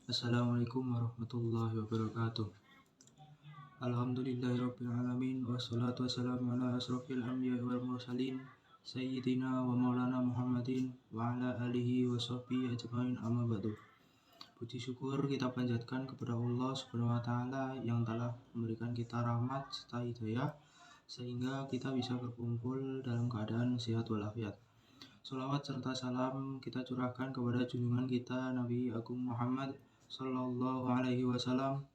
Assalamualaikum warahmatullahi wabarakatuh. Alhamdulillahirabbil alamin wassalatu wassalamu ala asrofil anbiya'i wal mursalin sayyidina wa maulana Muhammadin wa ala alihi wa sahbihi ajmain amma ba'du. Puji syukur kita panjatkan kepada Allah Subhanahu wa taala yang telah memberikan kita rahmat serta hidayah sehingga kita bisa berkumpul dalam keadaan sehat walafiat. Sholawat serta salam kita curahkan kepada junjungan kita Nabi Agung Muhammad Sallallahu Alaihi Wasallam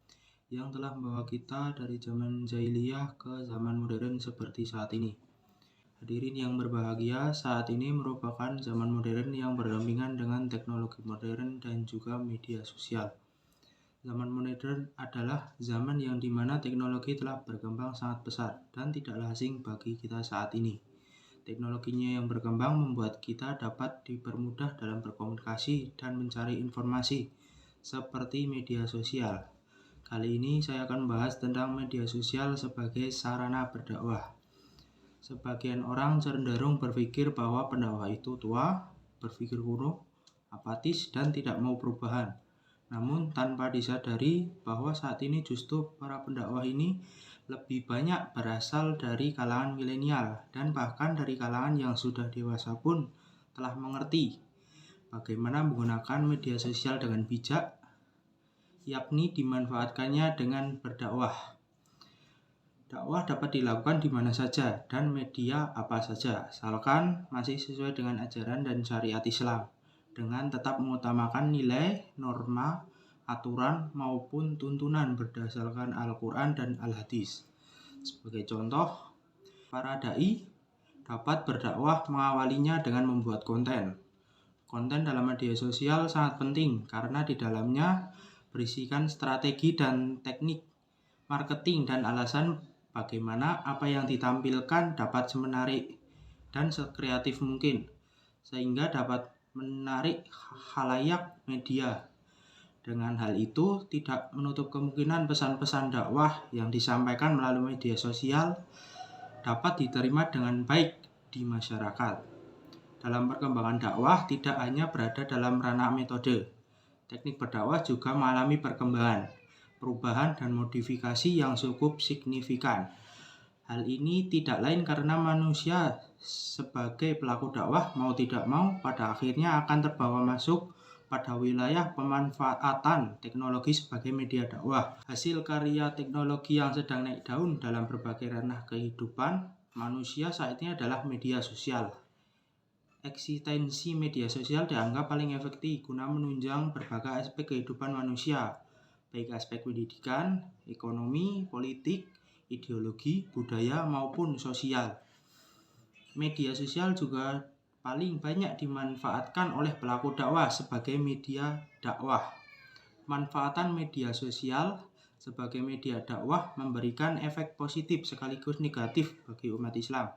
yang telah membawa kita dari zaman jahiliyah ke zaman modern seperti saat ini. Hadirin yang berbahagia, saat ini merupakan zaman modern yang berdampingan dengan teknologi modern dan juga media sosial. Zaman modern adalah zaman yang dimana teknologi telah berkembang sangat pesat dan tidaklah asing bagi kita saat ini. Teknologinya yang berkembang membuat kita dapat dipermudah dalam berkomunikasi dan mencari informasi seperti media sosial. Kali ini saya akan membahas tentang media sosial sebagai sarana berdakwah. Sebagian orang cenderung berpikir bahwa pendakwah itu tua, berpikir kuno, apatis, dan tidak mau perubahan. Namun tanpa disadari bahwa saat ini justru para pendakwah ini lebih banyak berasal dari kalangan milenial dan bahkan dari kalangan yang sudah dewasa pun telah mengerti bagaimana menggunakan media sosial dengan bijak, yakni dimanfaatkannya dengan berdakwah. Dakwah dapat dilakukan di mana saja dan media apa saja, asalkan masih sesuai dengan ajaran dan syariat Islam, dengan tetap mengutamakan nilai, norma, aturan maupun tuntunan berdasarkan Al-Quran dan Al-Hadis. Sebagai contoh, para dai dapat berdakwah mengawalinya dengan membuat konten. Konten dalam media sosial sangat penting karena di dalamnya berisikan strategi dan teknik marketing dan alasan bagaimana apa yang ditampilkan dapat semenarik dan sekreatif mungkin sehingga dapat menarik khalayak media. Dengan hal itu tidak menutup kemungkinan pesan-pesan dakwah yang disampaikan melalui media sosial dapat diterima dengan baik di masyarakat. Dalam perkembangan dakwah tidak hanya berada dalam ranah metode. Teknik berdakwah juga mengalami perkembangan, perubahan dan modifikasi yang cukup signifikan. Hal ini tidak lain karena manusia sebagai pelaku dakwah mau tidak mau pada akhirnya akan terbawa masuk pada wilayah pemanfaatan teknologi sebagai media dakwah. Hasil karya teknologi yang sedang naik daun dalam berbagai ranah kehidupan manusia saat ini adalah media sosial. Eksistensi media sosial dianggap paling efektif guna menunjang berbagai aspek kehidupan manusia, baik aspek pendidikan, ekonomi, politik, ideologi, budaya maupun sosial. Media sosial juga paling banyak dimanfaatkan oleh pelaku dakwah sebagai media dakwah. Manfaatan media sosial sebagai media dakwah memberikan efek positif sekaligus negatif bagi umat Islam.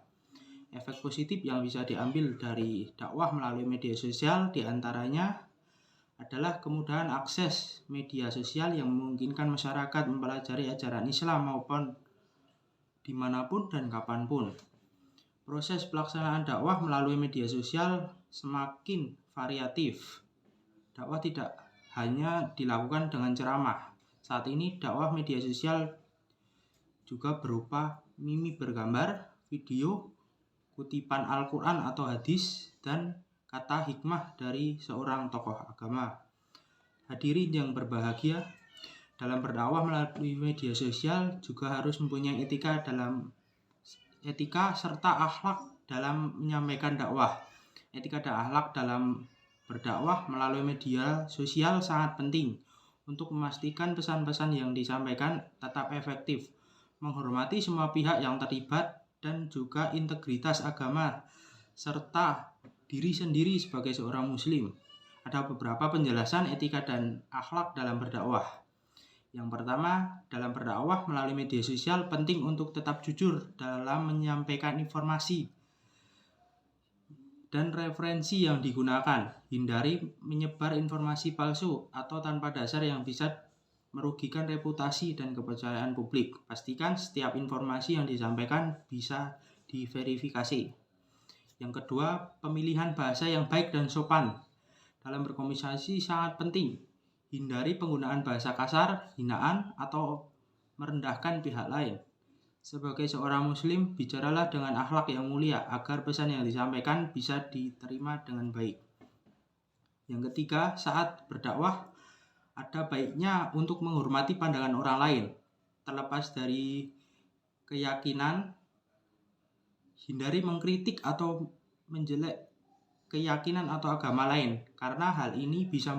Efek positif yang bisa diambil dari dakwah melalui media sosial diantaranya adalah kemudahan akses media sosial yang memungkinkan masyarakat mempelajari ajaran Islam maupun dimanapun dan kapanpun. Proses pelaksanaan dakwah melalui media sosial semakin variatif. Dakwah tidak hanya dilakukan dengan ceramah. Saat ini dakwah media sosial juga berupa mimi bergambar, video, kutipan Al-Quran atau hadis, dan kata hikmah dari seorang tokoh agama. Hadirin yang berbahagia, dalam berdakwah melalui media sosial juga harus mempunyai etika serta akhlak dalam menyampaikan dakwah. Etika dan akhlak dalam berdakwah melalui media sosial sangat penting untuk memastikan pesan-pesan yang disampaikan tetap efektif, menghormati semua pihak yang terlibat, dan juga integritas agama serta diri sendiri sebagai seorang muslim. Ada beberapa penjelasan etika dan akhlak dalam berdakwah. Yang pertama, dalam berdakwah melalui media sosial penting untuk tetap jujur dalam menyampaikan informasi dan referensi yang digunakan. Hindari menyebar informasi palsu atau tanpa dasar yang bisa merugikan reputasi dan kepercayaan publik. Pastikan setiap informasi yang disampaikan bisa diverifikasi. Yang kedua, pemilihan bahasa yang baik dan sopan dalam berkomunikasi sangat penting. Hindari penggunaan bahasa kasar, hinaan, atau merendahkan pihak lain. Sebagai seorang muslim, bicaralah dengan akhlak yang mulia agar pesan yang disampaikan bisa diterima dengan baik. Yang ketiga, saat berdakwah, ada baiknya untuk menghormati pandangan orang lain. Terlepas dari keyakinan, hindari mengkritik atau menjelek keyakinan atau agama lain, karena hal ini bisa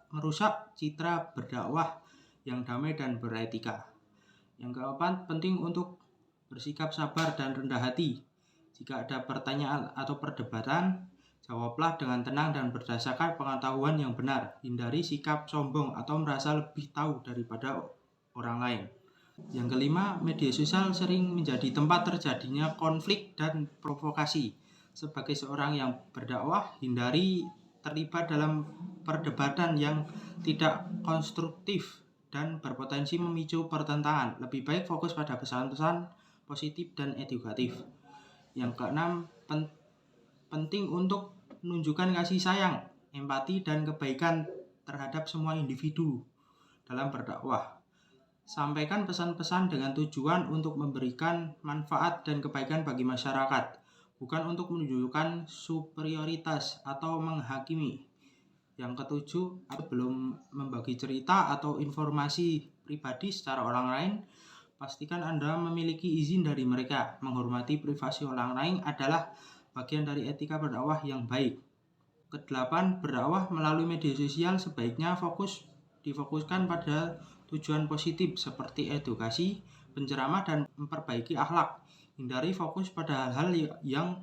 merusak citra berdakwah yang damai dan beretika. Yang keempat, penting untuk bersikap sabar dan rendah hati. Jika ada pertanyaan atau perdebatan, jawablah dengan tenang dan berdasarkan pengetahuan yang benar. Hindari sikap sombong atau merasa lebih tahu daripada orang lain. Yang kelima, media sosial sering menjadi tempat terjadinya konflik dan provokasi. Sebagai seorang yang berdakwah, hindari terlibat dalam perdebatan yang tidak konstruktif dan berpotensi memicu pertentangan. Lebih baik fokus pada pesan-pesan positif dan edukatif. Yang keenam, penting untuk menunjukkan kasih sayang, empati, dan kebaikan terhadap semua individu dalam berdakwah. Sampaikan pesan-pesan dengan tujuan untuk memberikan manfaat dan kebaikan bagi masyarakat, bukan untuk menunjukkan superioritas atau menghakimi. Yang ketujuh, belum membagi cerita atau informasi pribadi secara orang lain, pastikan Anda memiliki izin dari mereka. Menghormati privasi orang lain adalah bagian dari etika berdakwah yang baik. Kedelapan, berdakwah melalui media sosial sebaiknya difokuskan pada tujuan positif seperti edukasi, penceramah, dan memperbaiki akhlak. Hindari fokus pada hal-hal yang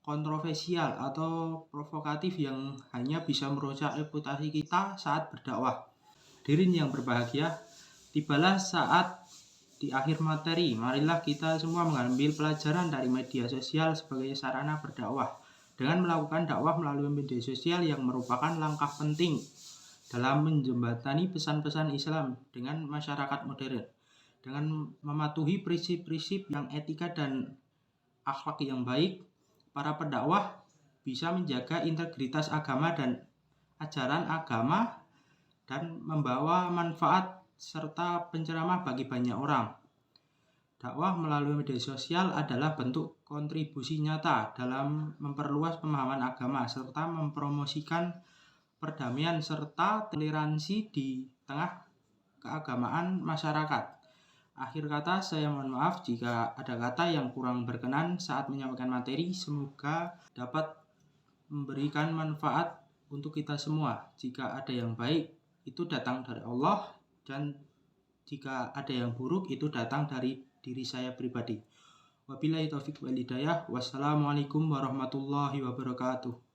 kontroversial atau provokatif yang hanya bisa merusak reputasi kita saat berdakwah. Hadirin yang berbahagia, tibalah saat di akhir materi. Marilah kita semua mengambil pelajaran dari media sosial sebagai sarana berdakwah. Dengan melakukan dakwah melalui media sosial yang merupakan langkah penting dalam menjembatani pesan-pesan Islam dengan masyarakat modern. Dengan mematuhi prinsip-prinsip yang etika dan akhlak yang baik, para pendakwah bisa menjaga integritas agama dan ajaran agama dan membawa manfaat serta penceramah bagi banyak orang. Dakwah melalui media sosial adalah bentuk kontribusi nyata dalam memperluas pemahaman agama serta mempromosikan perdamaian serta toleransi di tengah keagamaan masyarakat. Akhir kata, saya mohon maaf jika ada kata yang kurang berkenan saat menyampaikan materi. Semoga dapat memberikan manfaat untuk kita semua. Jika ada yang baik, itu datang dari Allah, dan jika ada yang buruk, itu datang dari diri saya pribadi. Wabillahi taufiq wal hidayah. Wassalamualaikum warahmatullahi wabarakatuh.